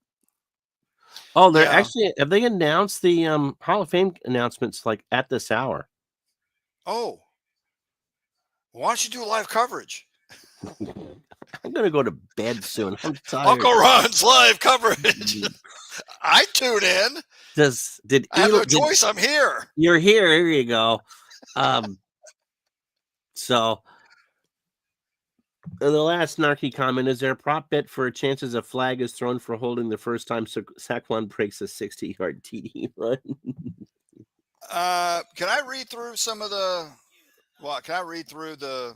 Oh, they're actually, have they announced the Hall of Fame announcements like at this hour? Oh. Why don't you do live coverage? I'm going to go to bed soon. I'm tired. Uncle Ron's live coverage. I tune in. I have no choice. I'm here. You're here. Here you go. So the last snarky comment, is there a prop bet for chances a flag is thrown for holding the first time Saquon breaks a 60-yard TD run? Can I read through some of the can I read through the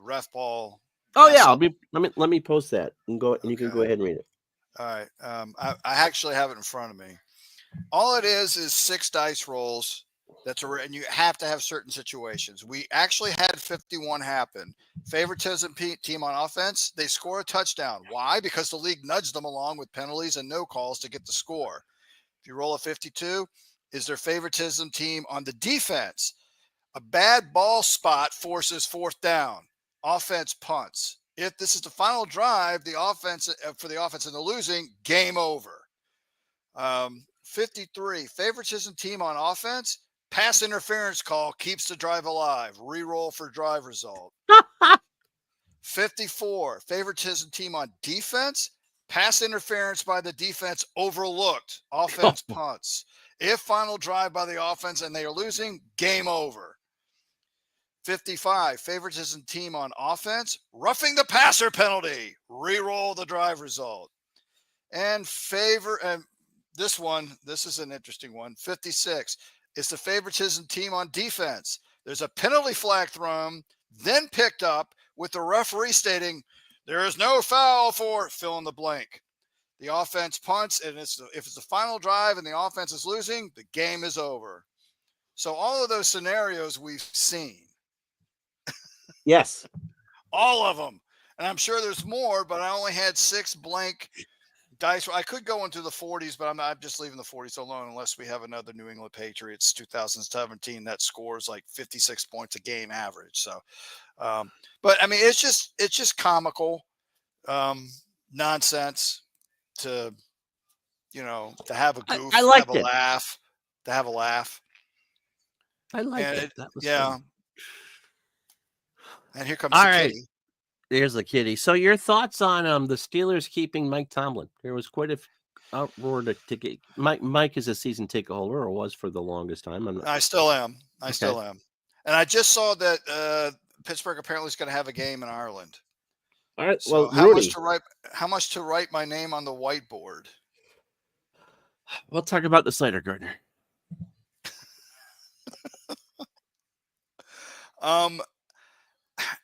ref ball? Oh yeah, let me post that and go and you can go ahead and read it. All right. I actually have it in front of me. All it is 6 dice rolls. And you have to have certain situations. We actually had 51 happen. Favoritism team on offense, they score a touchdown. Why? Because the league nudged them along with penalties and no calls to get the score. If you roll a 52, is their favoritism team on the defense? A bad ball spot forces 4th down. Offense punts. If this is the final drive, the offense for the offense and the losing, game over. 53, favoritism team on offense. Pass interference call keeps the drive alive. Reroll for drive result. 54, favoritism team on defense. Pass interference by the defense overlooked. Offense punts. If final drive by the offense and they are losing, game over. 55, favoritism team on offense. Roughing the passer penalty. Reroll the drive result. And this is an interesting one. 56. It's the favoritism team on defense. There's a penalty flag thrown, then picked up with the referee stating, there is no foul for fill in the blank. The offense punts, and if it's the final drive and the offense is losing, the game is over. So all of those scenarios we've seen. Yes. All of them. And I'm sure there's more, but I only had 6 blank dice. I could go into the 40s, but I'm just leaving the 40s alone unless we have another New England Patriots 2017 that scores like 56 points a game average. So, but I mean, it's just comical nonsense to have a goof, I liked to have a laugh. I like it. That was fun. And here comes the kitty. There's the kitty. So your thoughts on the Steelers keeping Mike Tomlin? There was quite a uproar to get Mike is a season ticket holder, or was for the longest time. I still am. Still am. And I just saw that Pittsburgh apparently is going to have a game in Ireland. All right. So well, how much to write my name on the whiteboard? We'll talk about the Slater Gardner.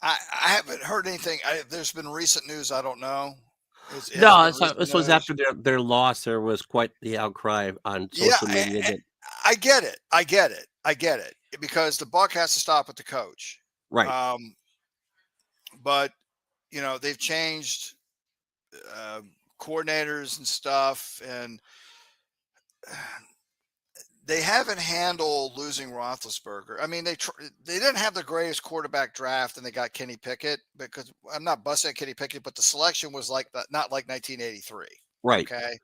I haven't heard anything. There's been recent news. I don't know. It has No, been this was after Rizzo's. their loss. There was quite the outcry on Yeah, social media that I get it. I get it. I get it because the buck has to stop with the coach. right. Um, but they've changed uh, coordinators and stuff, and they haven't handled losing Roethlisberger. I mean, they didn't have the greatest quarterback draft, and they got Kenny Pickett, because I'm not busting at Kenny Pickett, but the selection was like that, not like 1983. Right. Okay,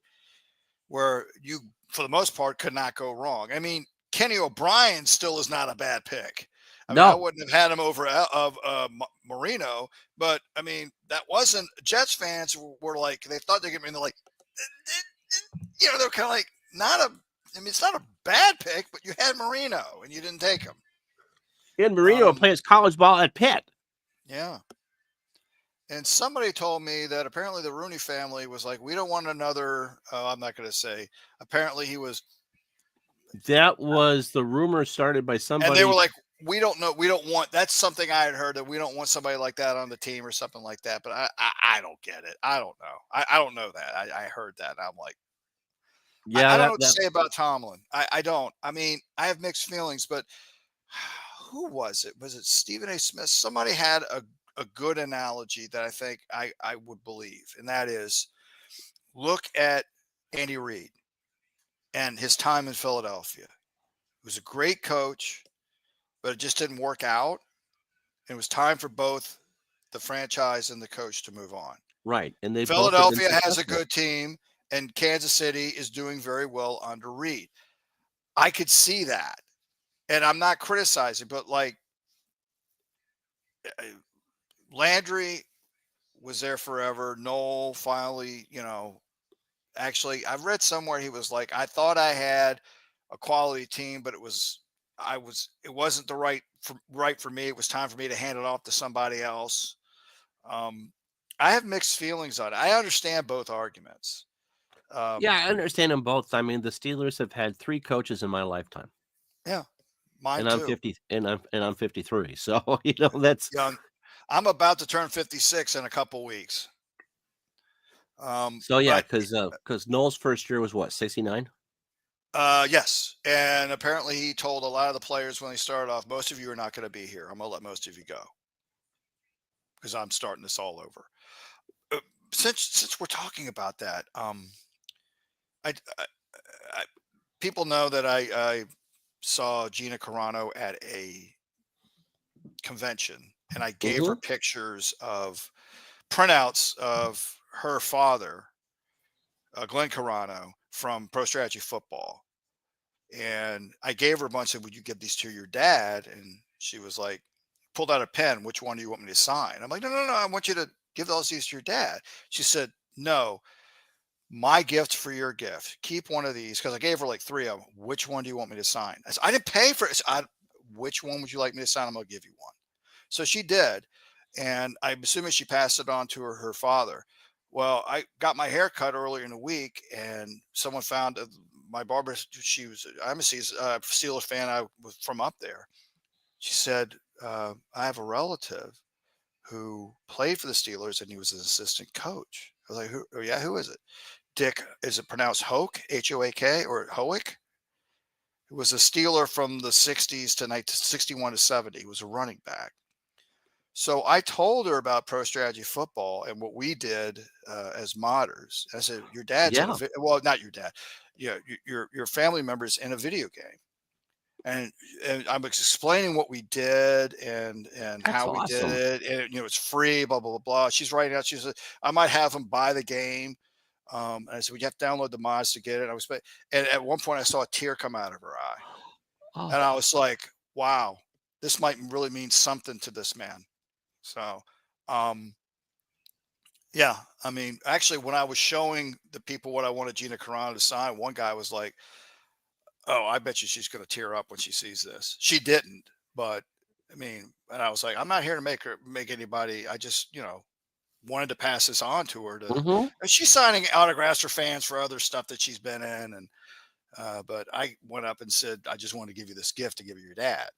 where you, for the most part, could not go wrong. I mean, Kenny O'Brien still is not a bad pick. I mean, I No. wouldn't have had him over of Marino, but I mean, that wasn't, Jets fans were like, they thought they could, they're like, they're kind of like, not a, I mean, it's not a bad pick, but you had Marino and you didn't take him. And Marino plays college ball at Pitt. Yeah. And somebody told me that apparently the Rooney family was like, we don't want another, I'm not going to say, apparently he was, That was the rumor started by and they were somebody. like, we don't know. We don't want, that's something I had heard, that we don't want somebody like that on the team or something like that. But I don't get it. I don't know. I don't know that. I heard that. I'm like, Yeah, I don't know what to that say about Tomlin. I don't. I mean, I have mixed feelings, but who was it? Was it Stephen A. Smith? Somebody had a good analogy that I think I would believe. And that is, look at Andy Reid and his time in Philadelphia. He was a great coach, but it just didn't work out. It was time for both the franchise and the coach to move on. right, and they both have been Philadelphia has a successful. good team, and Kansas City is doing very well under Reid. I could see that. And I'm not criticizing, but like Landry was there forever. Noel finally, actually, I've read somewhere he was like, I thought I had a quality team, but it wasn't the right for me. It was time for me to hand it off to somebody else. Um, I have mixed feelings on it. I understand both arguments. Yeah, Um, I understand them both. I mean, the Steelers have had 3 coaches in my lifetime, yeah, mine and I'm too. 50 and I'm 53. So, that's Young. I'm about to turn 56 in a couple weeks. so yeah, But because Noel's first year was what, 69? yes, and apparently he told a lot of the players when they started off, most of you are not going to be here. I'm going to let most of you go because I'm starting this all over. Uh, since we're talking about that, I, I, I people know that I saw Gina Carano at a convention, and I gave her Mhm. pictures of printouts of her father, Glenn Carano, from Pro Strategy Football. And I gave her a bunch of, would you give these to your dad? And she was like, pulled out a pen. Which one do you want me to sign? I'm like, no, no, no. I want you to give all these to your dad. She said, no, my gift for your gift. Keep one of these. Cause I gave her like 3 of them. Which one do you want me to sign? I said, I didn't pay for it. Which one would you like me to sign? I'm going to give you one. So she did. And I'm assuming she passed it on to her father. Well, I got my hair cut earlier in the week, and someone found my barber. I'm a Steelers fan. I was from up there. She said, I have a relative who played for the Steelers, and he was an assistant coach. I was like, who? Oh, yeah, who is it? Dick, is it pronounced Hoke, Hoak, or Hoick? It was a Steeler from the 60s to 61 to 70. He was a running back. So I told her about Pro Strategy Football and what we did as modders. I said, "Your dad's in a Yeah. well, not your dad, yeah, your family members in a video game." And I'm explaining what we did and That's how we did awesome. it, and it's free, blah blah blah blah. She's writing out. She said, "I might have them buy the game." And I said, "We have to download the mods to get it." And at one point, I saw a tear come out of her eye, and Oh, I was like, "Wow, this might really mean something to this man." So, um, yeah, I mean, actually, when I was showing the people what I wanted Gina Carano to sign, one guy was like, "Oh, I bet you she's going to tear up when she sees this." She didn't, but I mean, and I was like, "I'm not here to make anybody. I just, wanted to pass this on to her to." mhm. And she's signing autographs for fans for other stuff that she's been in, and but I went up and said, "I just want to give you this gift to give your dad."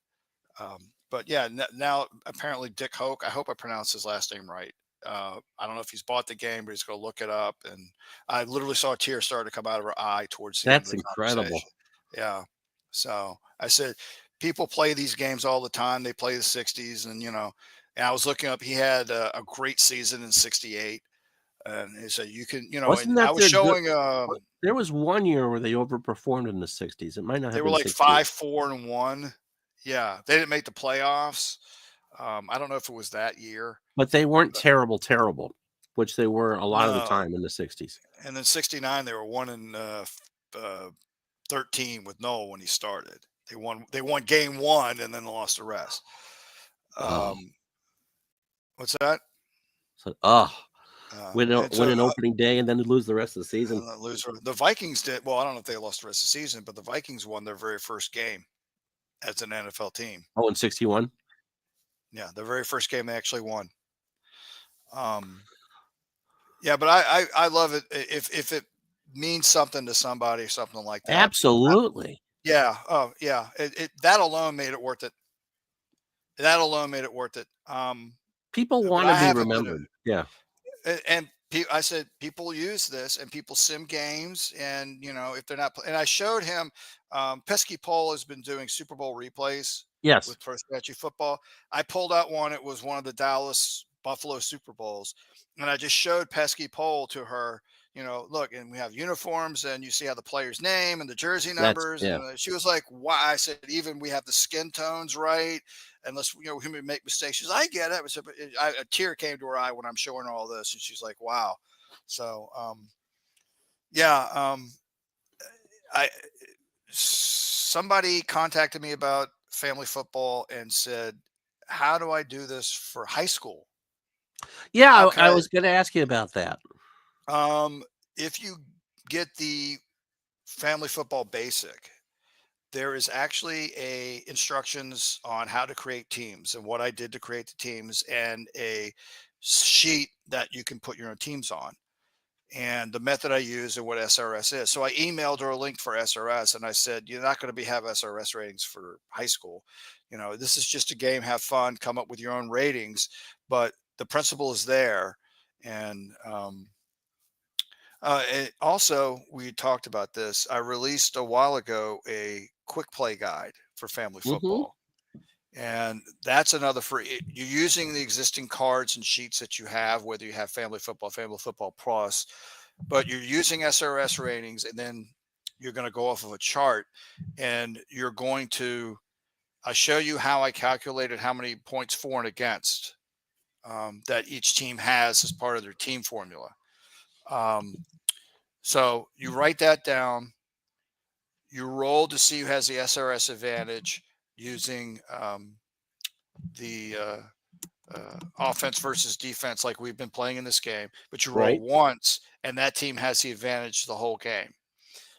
But yeah, now apparently Dick Hoke. I hope I pronounced his last name right. I don't know if he's bought the game, but he's going to look it up. And I literally saw a tear start to come out of her eye towards the end of That's the incredible. conversation. Yeah. So I said, people play these games all the time. They play the 60s, and and I was looking up. He had a great season in '68, and he said you can, Wasn't And I that was their good? showing. There was one year where they overperformed in the 60s. It might not They have were been like 68, 5-4-1. Yeah, they didn't make the playoffs. I don't know if it was that year. but they weren't terrible, which they were a lot of the No, time in the 60s. and then '69 they were 1-13 with Noel when he started. They won game one and then lost the rest. Oh, What's that? so And win so an opening day and then lose the rest of the season. loser. The Vikings did well. I don't know if they lost the rest of the season, but the Vikings won their very first game as an NFL team. Oh, in 61. Yeah, the very first game they actually won. Yeah, but I love it if it means something to somebody, something like that. Absolutely. Yeah. Oh, yeah. That alone made it worth it. That alone made it worth it. People But want to I be haven't been. remembered. Yeah. And I said people use this and people sim games, and if they're not, and I showed him. Pesky Paul has been doing Super Bowl replays Yes. with Pro Scratchy Football. I pulled out one. It was one of the Dallas Buffalo Super Bowls, and I just showed Pesky Paul to her. Look, and we have uniforms, and you see how the player's name and the jersey numbers, Yeah. and she was like, "Why?" I said, "Even we have the skin tones right." Unless we make mistakes. She's, I get it. A tear came to her eye when I'm showing her all this, and she's like, "Wow." So, yeah, I somebody contacted me about family football and said, "How do I do this for high school? How Yeah, can I was going to ask you about that. If you get the family football basic, there is actually a instructions on how to create teams and what I did to create the teams, and a sheet that you can put your own teams on, and the method I use and what SRS is. So I emailed her a link for SRS, and I said, you're not going to have SRS ratings for high school. This is just a game, have fun, come up with your own ratings, but the principle is there. And also, we talked about this. I released a while ago a quick play guide for family Hmm. football. And that's another free. You're using the existing cards and sheets that you have, whether you have family football plus, but you're using SRS ratings, and then you're going to go off of a chart, and you're going to show you how I calculated how many points for and against that each team has as part of their team formula. So you write that down. You roll to see who has the SRS advantage using the offense versus defense, like we've been playing in this game. But you roll Right. once, and that team has the advantage the whole game.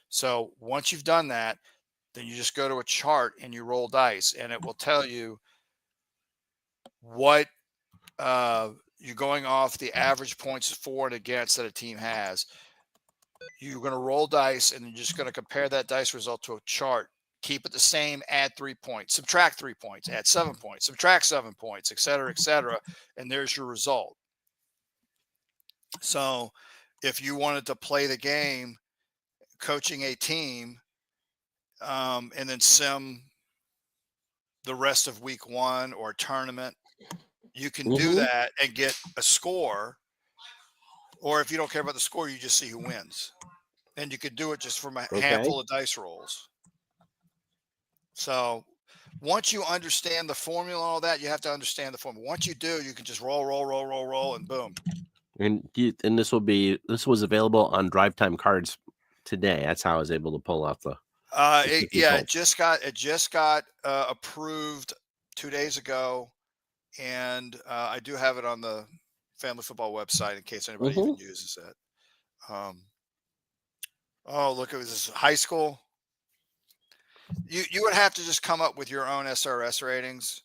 So once you've done that, then you just go to a chart and you roll dice, and it will tell you what you're going off the average points for and against that a team has. You're going to roll dice, and you're just going to compare that dice result to a chart. Keep it the same, add 3 points, subtract 3 points, add 7 points, subtract 7 points, et cetera, and there's your result. So if you wanted to play the game coaching a team, and then sim the rest of week one or a tournament, you can do that and get a score. Or if you don't care about the score, you just see who wins. And you could do it just from a handful of dice rolls. So once you understand the formula and all that, you have to understand the formula. Once you do, you can just roll, and boom. And this was available on Drive Time Cards today. That's how I was able to pull off the. It just got approved 2 days ago, and I do have it on the family football website in case anybody even uses it. Oh, look, it was high school. You would have to just come up with your own SRS ratings.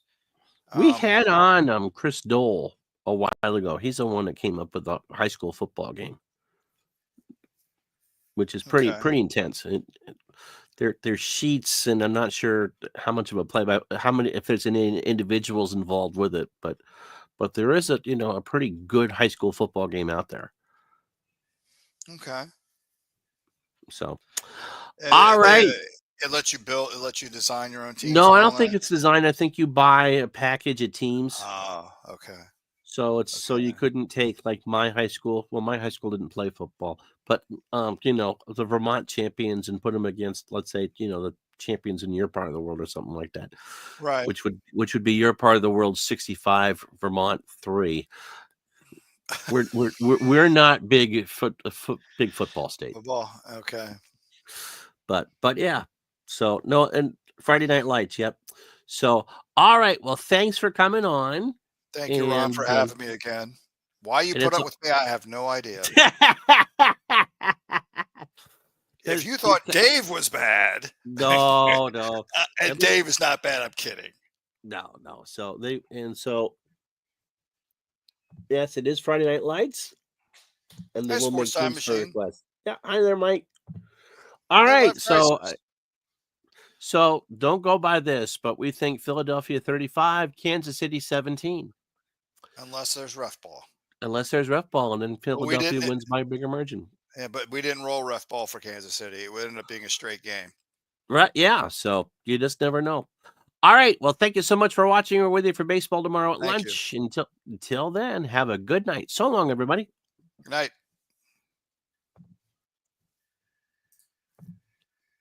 We had on Chris Dole a while ago. He's the one that came up with the high school football game, which is pretty intense. There's sheets, and I'm not sure how much of a play by how many, if there's any individuals involved with it, but but there is a pretty good high school football game out there. Okay. So, And all right. it lets you build, it lets you design your own teams No, and I all don't that. think it's designed. I think you buy a package of teams. Oh, okay. So so you Okay. couldn't take like my high school. Well, my high school didn't play football, but the Vermont champions and put them against, let's say, the champions in your part of the world or something like that. Right. Which would be your part of the world, 65, Vermont 3. We're not big big football state. Football. Okay. But yeah. So no, and Friday Night Lights, yep. So all right, well, thanks for coming on. Thank you, Ron, for having me again. Why you and put it's up with me, I have no idea. If you It's thought because- Dave was bad, no, and At least- Dave is not bad, I'm kidding. no. So yes, it is Friday Night Lights, and then Hey, we'll make Sports Time things for Machine. requests. Yeah, hi there, Mike. All Hey, right, left prices. so don't go by this, but we think Philadelphia 35, Kansas City 17. Unless there's ref ball. Unless there's ref ball, and then Philadelphia didn't- wins by a bigger margin. Yeah, but we didn't roll ref ball for Kansas City. It ended up being a straight game. Right, yeah, so you just never know. All right, well, thank you so much for watching. We're with you for baseball tomorrow at Thank lunch. Until then, have a good night. So long, everybody. Good night.